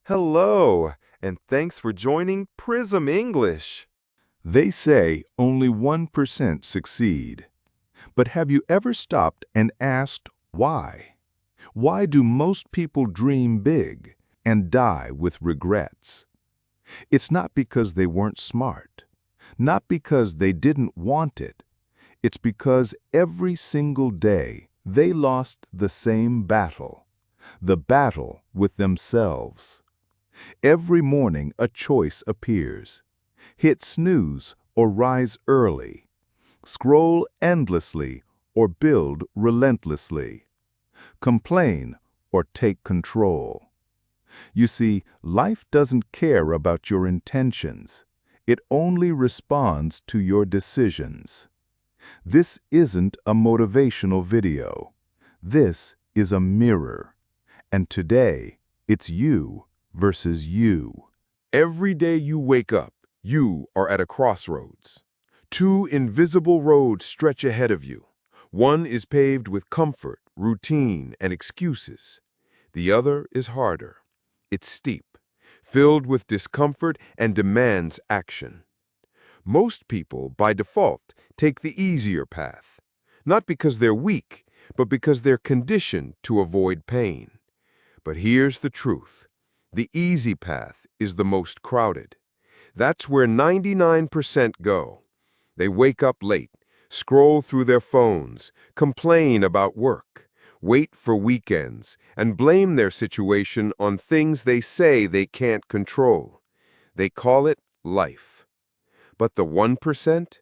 Hello, and thanks for joining Prism English. They say only 1% succeed. But have you ever stopped and asked why? Why do most people dream big and die with regrets? It's not because they weren't smart, not because they didn't want it. It's because every single day they lost the same battle, the battle with themselves. Every morning a choice appears. Hit snooze or rise early. Scroll endlessly or build relentlessly. Complain or take control. You see, life doesn't care about your intentions. It only responds to your decisions. This isn't a motivational video. This is a mirror. And today, it's you versus you. Every day you wake up, you are at a crossroads. Two invisible roads stretch ahead of you. One is paved with comfort, routine, and excuses. The other is harder. It's steep, filled with discomfort and demands action. Most people, by default, take the easier path, not because they're weak, but because they're conditioned to avoid pain. But here's the truth. The easy path is the most crowded. That's where 99% go. They wake up late, scroll through their phones, complain about work, wait for weekends, and blame their situation on things they say they can't control. They call it life. But the 1%?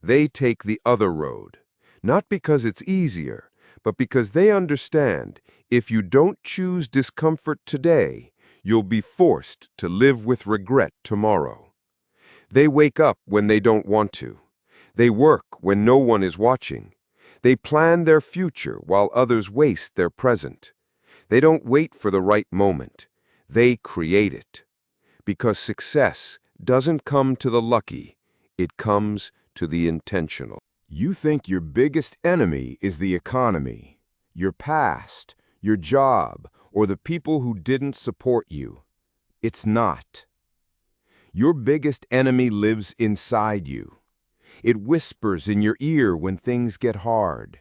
They take the other road. Not because it's easier, but because they understand if you don't choose discomfort today, you'll be forced to live with regret tomorrow. They wake up when they don't want to. They work when no one is watching. They plan their future while others waste their present. They don't wait for the right moment. They create it. Because success doesn't come to the lucky, it comes to the intentional. You think your biggest enemy is the economy, your past, your job, or the people who didn't support you. It's not. Your biggest enemy lives inside you. It whispers in your ear when things get hard.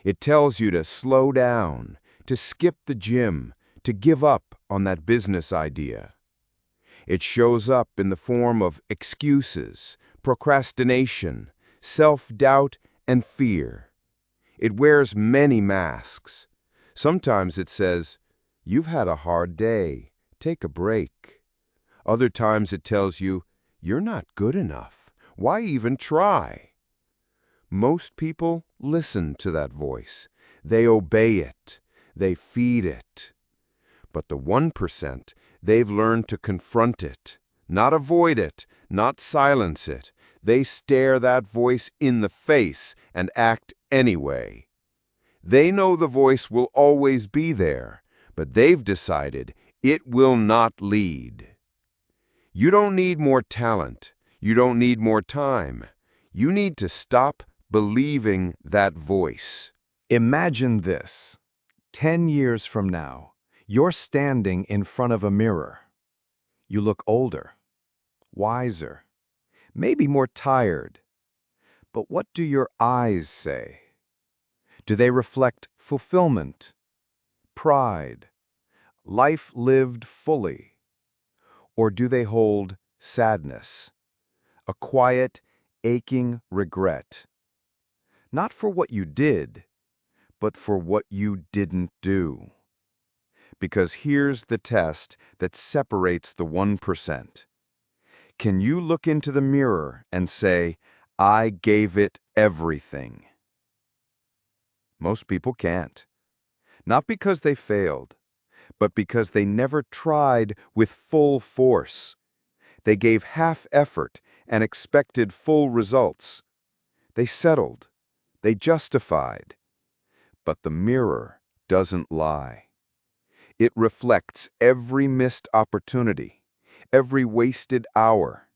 It tells you to slow down, to skip the gym, to give up on that business idea. It shows up in the form of excuses, procrastination, self-doubt, and fear. It wears many masks. Sometimes it says, "You've had a hard day. Take a break." Other times it tells you, "You're not good enough. Why even try?" Most people listen to that voice. They obey it. They feed it. But the 1%, they've learned to confront it, not avoid it, not silence it. They stare that voice in the face and act anyway. They know the voice will always be there, but they've decided it will not lead. You don't need more talent. You don't need more time. You need to stop believing that voice. Imagine this. 10 years from now, you're standing in front of a mirror. You look older, wiser, maybe more tired. But what do your eyes say? Do they reflect fulfillment, pride, life lived fully? Or do they hold sadness, a quiet, aching regret? Not for what you did, but for what you didn't do. Because here's the test that separates the 1%. Can you look into the mirror and say, "I gave it everything"? Most people can't. Not because they failed, but because they never tried with full force. They gave half effort and expected full results. They settled. They justified. But the mirror doesn't lie. It reflects every missed opportunity, every wasted hour,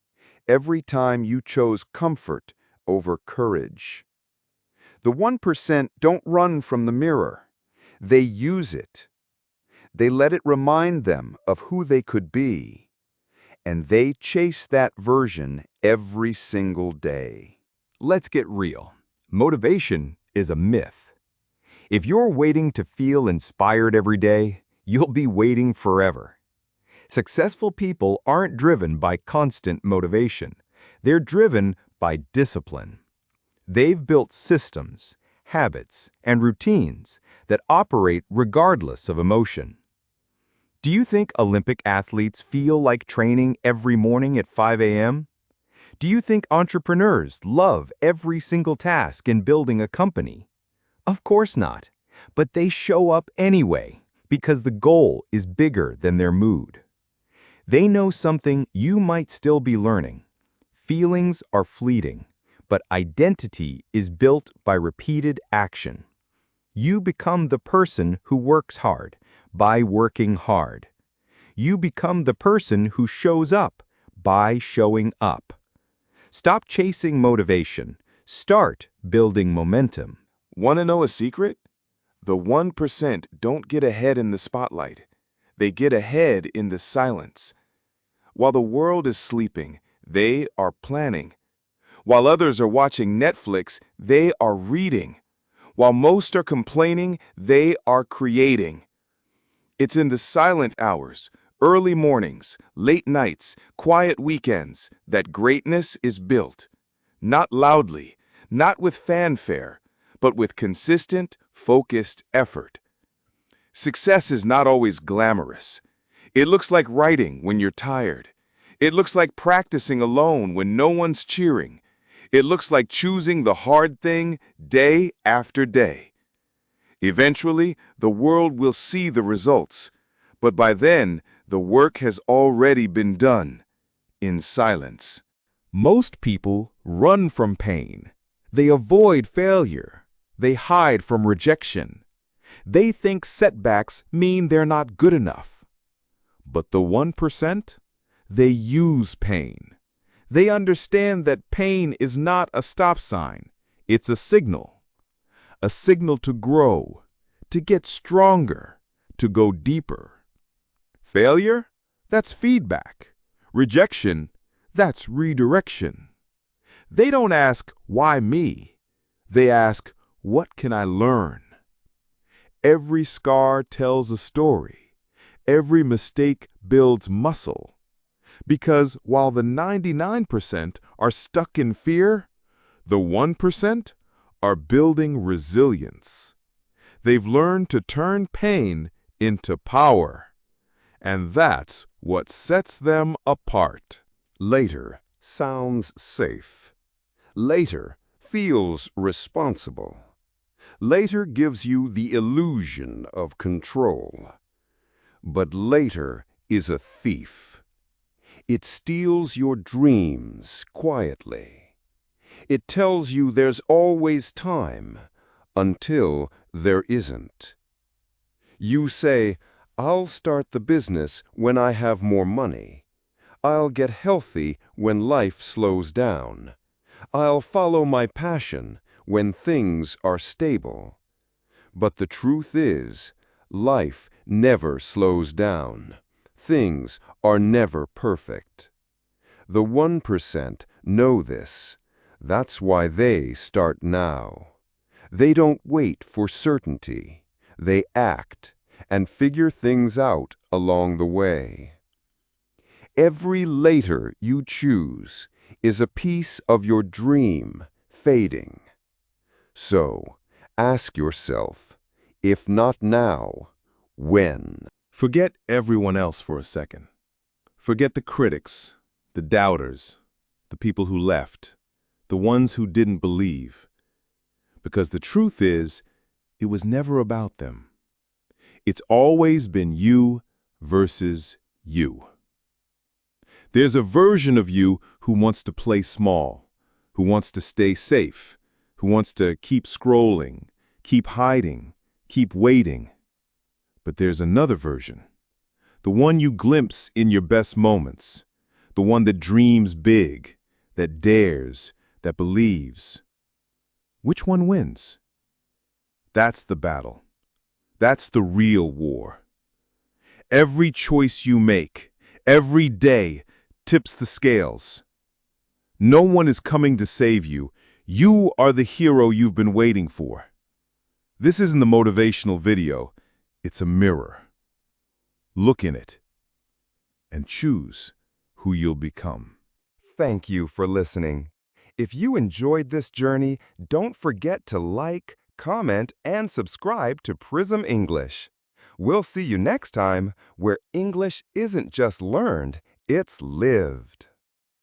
every time you chose comfort over courage. The 1% don't run from the mirror. They use it. They let it remind them of who they could be. And they chase that version every single day. Let's get real. Motivation is a myth. If you're waiting to feel inspired every day, you'll be waiting forever. Successful people aren't driven by constant motivation. They're driven by discipline. They've built systems, habits, and routines that operate regardless of emotion. Do you think Olympic athletes feel like training every morning at 5 a.m.? Do you think entrepreneurs love every single task in building a company? Of course not, but they show up anyway because the goal is bigger than their mood. They know something you might still be learning. Feelings are fleeting, but identity is built by repeated action. You become the person who works hard by working hard. You become the person who shows up by showing up. Stop chasing motivation. Start building momentum. Want to know a secret? The 1% don't get ahead in the spotlight. They get ahead in the silence. While the world is sleeping, they are planning. While others are watching Netflix, they are reading. While most are complaining, they are creating. It's in the silent hours, early mornings, late nights, quiet weekends that greatness is built. Not loudly, not with fanfare, but with consistent, focused effort. Success is not always glamorous. It looks like writing when you're tired. It looks like practicing alone when no one's cheering. It looks like choosing the hard thing day after day. Eventually, the world will see the results, but by then, the work has already been done, in silence. Most people run from pain. They avoid failure. They hide from rejection. They think setbacks mean they're not good enough. But the 1%, they use pain. They understand that pain is not a stop sign. It's a signal to grow, to get stronger, to go deeper. Failure? That's feedback. Rejection? That's redirection. They don't ask, why me? They ask, what can I learn? Every scar tells a story. Every mistake builds muscle. Because while the 99% are stuck in fear, the 1% are building resilience. They've learned to turn pain into power. And that's what sets them apart. Later sounds safe. Later feels responsible. Later gives you the illusion of control. But later is a thief. It steals your dreams quietly. It tells you there's always time until there isn't. You say, I'll start the business when I have more money. I'll get healthy when life slows down. I'll follow my passion when things are stable. But the truth is, life never slows down. Things are never perfect. The 1% know this. That's why they start now. They don't wait for certainty. They act and figure things out along the way. Every later you choose is a piece of your dream fading. So, ask yourself, if not now, when? Forget everyone else for a second. Forget the critics, the doubters, the people who left, the ones who didn't believe. Because the truth is, it was never about them. It's always been you versus you. There's a version of you who wants to play small, who wants to stay safe, who wants to keep scrolling, keep hiding, keep waiting. But there's another version, the one you glimpse in your best moments, the one that dreams big, that dares, that believes. Which one wins? That's the battle. That's the real war. Every choice you make, every day, tips the scales. No one is coming to save you. You are the hero you've been waiting for. This isn't a motivational video. It's a mirror. Look in it and choose who you'll become. Thank you for listening. If you enjoyed this journey, don't forget to like, comment, and subscribe to Prism English. We'll see you next time, where English isn't just learned, it's lived.